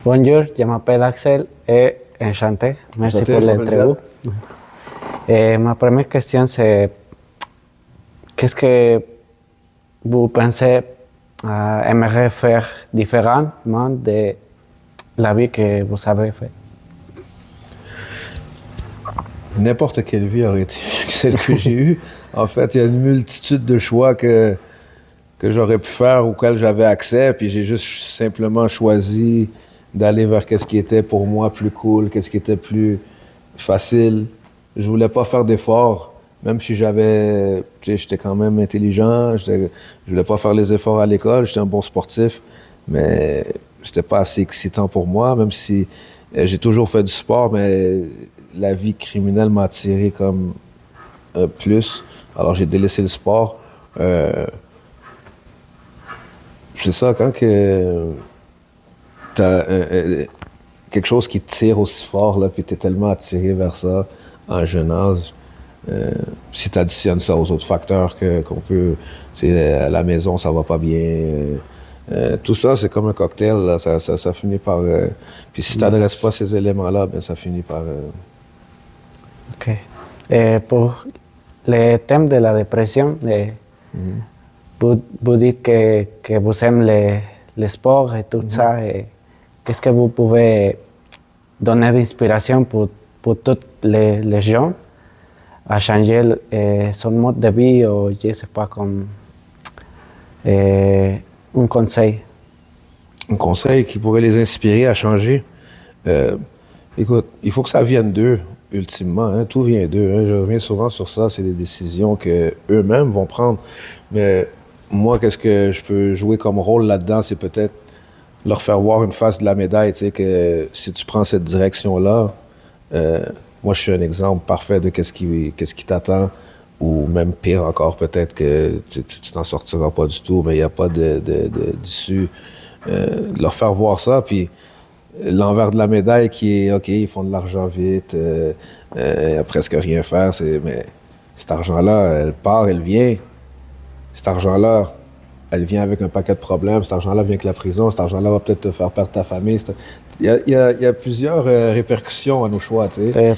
Bonjour, je m'appelle Axel et enchanté. Merci pour l'interview. Ma première question c'est qu'est-ce que vous pensez aimerait faire différemment de la vie que vous avez fait? N'importe quelle vie aurait été mieux que celle que j'ai eue. En fait, il y a une multitude de choix que j'aurais pu faire auxquels j'avais accès, puis j'ai juste simplement choisi d'aller vers qu'est-ce qui était pour moi plus cool, qu'est-ce qui était plus facile. Je voulais pas faire d'efforts, même si j'avais, tu sais, j'étais quand même intelligent, je voulais pas faire les efforts à l'école, j'étais un bon sportif, mais c'était pas assez excitant pour moi, même si j'ai toujours fait du sport, mais la vie criminelle m'a attiré comme plus. Alors j'ai délaissé le sport. C'est ça, quand que t'as quelque chose qui te tire aussi fort, là, puis t'es tellement attiré vers ça en jeune âge, si t'additionnes ça aux autres facteurs qu'on peut, à la maison ça va pas bien, tout ça c'est comme un cocktail, là, ça finit par... puis si t'adresses pas ces éléments-là, ben ça finit par... Ok. Pour le thème de la dépression, vous dites que vous aimez le sport et tout ça. Qu'est-ce que vous pouvez donner d'inspiration pour tous les gens à changer son mode de vie ou je ne sais pas, comme un conseil? Un conseil qui pourrait les inspirer à changer? Écoute, il faut que ça vienne d'eux, ultimement. Hein, tout vient d'eux. Hein, je reviens souvent sur ça. C'est des décisions qu'eux-mêmes vont prendre. Mais moi, qu'est-ce que je peux jouer comme rôle là-dedans? C'est peut-être leur faire voir une face de la médaille. Tu sais, que si tu prends cette direction-là, moi, je suis un exemple parfait de qu'est-ce qui t'attend. Ou même pire encore, peut-être que tu t'en sortiras pas du tout, mais il n'y a pas d'issue. Leur faire voir ça, puis l'envers de la médaille qui est, OK, ils font de l'argent vite, presque rien faire, mais cet argent-là, elle part, elle vient. Cet argent-là, elle vient avec un paquet de problèmes. Cet argent-là vient avec la prison. Cet argent-là va peut-être te faire perdre ta famille. Il y a plusieurs répercussions à nos choix, tu sais.